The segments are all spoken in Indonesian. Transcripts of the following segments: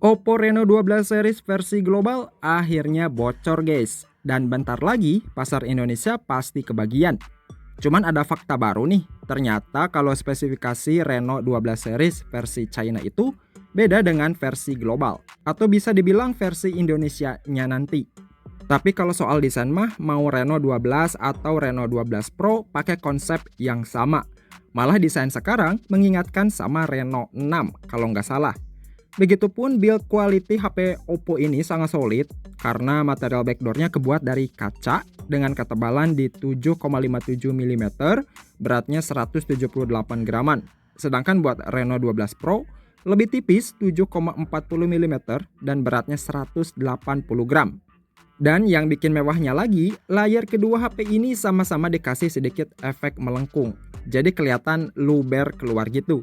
Oppo Reno 12 series versi global akhirnya bocor guys. Dan bentar lagi pasar Indonesia pasti kebagian. Cuman ada fakta baru nih, ternyata kalau spesifikasi Reno 12 series versi China itu beda dengan versi global. Atau bisa dibilang versi Indonesianya nanti. Tapi kalau soal desain mah mau Reno 12 atau Reno 12 Pro pakai konsep yang sama. Malah desain sekarang mengingatkan sama Reno 6 kalau nggak salah. Begitupun build quality HP Oppo ini sangat solid karena material backdoornya kebuat dari kaca dengan ketebalan di 7,57 mm, beratnya 178 graman. Sedangkan buat Reno 12 Pro lebih tipis 7,40 mm dan beratnya 180 gram. Dan yang bikin mewahnya lagi, layar kedua HP ini sama-sama dikasih sedikit efek melengkung. Jadi kelihatan luber keluar gitu.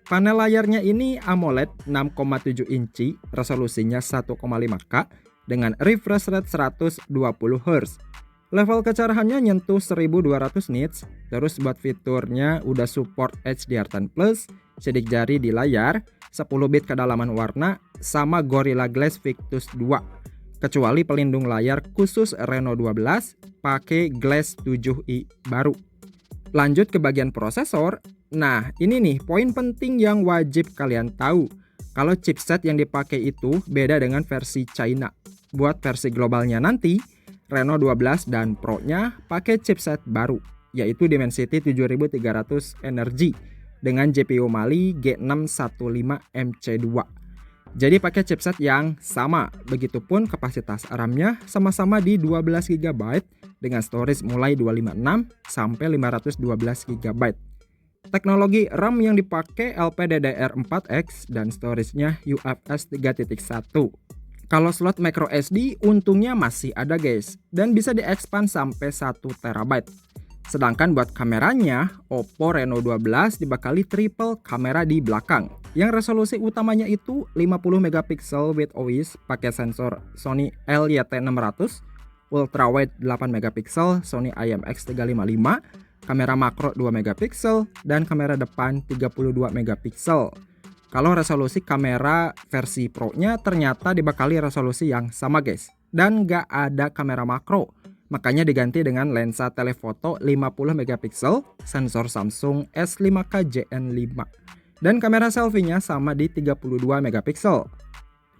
Panel layarnya ini AMOLED 6,7 inci, resolusinya 1,5K dengan refresh rate 120 Hz. Level kecerahannya nyentuh 1200 nits, terus buat fiturnya udah support HDR10+, sidik jari di layar, 10 bit kedalaman warna, sama Gorilla Glass Victus 2. Kecuali pelindung layar khusus Reno 12 pakai Glass 7i baru. Lanjut ke bagian prosesor. Nah, ini nih poin penting yang wajib kalian tahu. Kalau chipset yang dipakai itu beda dengan versi China. Buat versi globalnya nanti, Reno 12 dan Pro-nya pakai chipset baru, yaitu Dimensity 7300 Energy dengan GPU Mali G615MC2. Jadi pakai chipset yang sama, begitupun kapasitas RAM-nya sama-sama di 12 GB dengan storage mulai 256 sampai 512 GB. Teknologi RAM yang dipakai LPDDR4X dan storage-nya UFS 3.1. Kalau slot micro SD untungnya masih ada guys, dan bisa diekspand sampai 1 TB. Sedangkan buat kameranya, Oppo Reno 12 dibekali triple kamera di belakang. Yang resolusi utamanya itu 50 megapiksel with OIS pakai sensor Sony LYT600, ultrawide 8 megapiksel Sony IMX355, kamera makro 2 megapiksel, dan kamera depan 32 megapiksel. Kalau resolusi kamera versi Pro-nya ternyata dibekali resolusi yang sama guys, dan nggak ada kamera makro. Makanya diganti dengan lensa telefoto 50 megapiksel, sensor Samsung S5K JN5. Dan kamera selfie-nya sama di 32 megapiksel.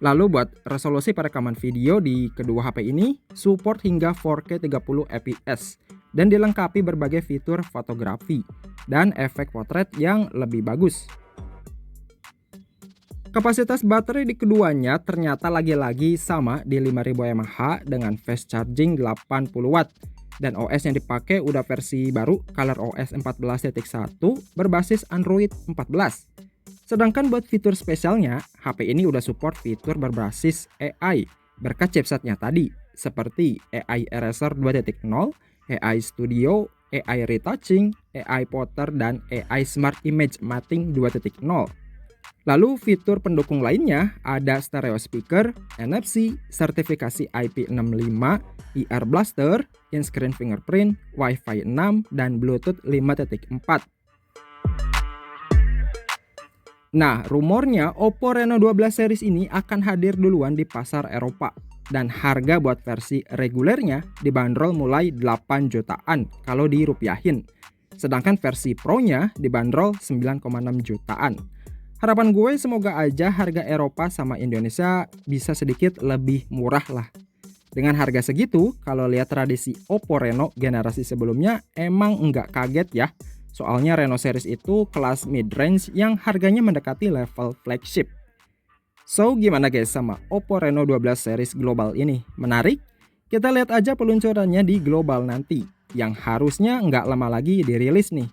Lalu buat resolusi perekaman video di kedua HP ini, support hingga 4K 30 fps. Dan dilengkapi berbagai fitur fotografi dan efek potret yang lebih bagus. Kapasitas baterai di keduanya ternyata lagi-lagi sama di 5000 mAh dengan fast charging 80 Watt. Dan OS yang dipakai udah versi baru ColorOS 14.1 berbasis Android 14. Sedangkan buat fitur spesialnya, HP ini udah support fitur berbasis AI berkat chipsetnya tadi, seperti AI Eraser 2.0, AI Studio, AI Retouching, AI Potter, dan AI Smart Image Mapping 2.0. Lalu fitur pendukung lainnya ada stereo speaker, NFC, sertifikasi IP65, IR Blaster, in-screen fingerprint, Wi-Fi 6, dan Bluetooth 5.4. Nah, rumornya Oppo Reno 12 series ini akan hadir duluan di pasar Eropa. Dan harga buat versi regulernya dibanderol mulai 8 jutaan kalau dirupiahin. Sedangkan versi Pro-nya dibanderol 9,6 jutaan. Harapan gue semoga aja harga Eropa sama Indonesia bisa sedikit lebih murah lah. Dengan harga segitu, kalau lihat tradisi Oppo Reno generasi sebelumnya emang nggak kaget ya. Soalnya Reno series itu kelas mid-range yang harganya mendekati level flagship. So gimana guys sama Oppo Reno 12 series global ini? Menarik? Kita lihat aja peluncurannya di global nanti, yang harusnya nggak lama lagi dirilis nih.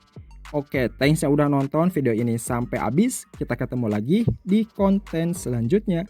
Oke, thanks ya udah nonton video ini sampai habis. Kita ketemu lagi di konten selanjutnya.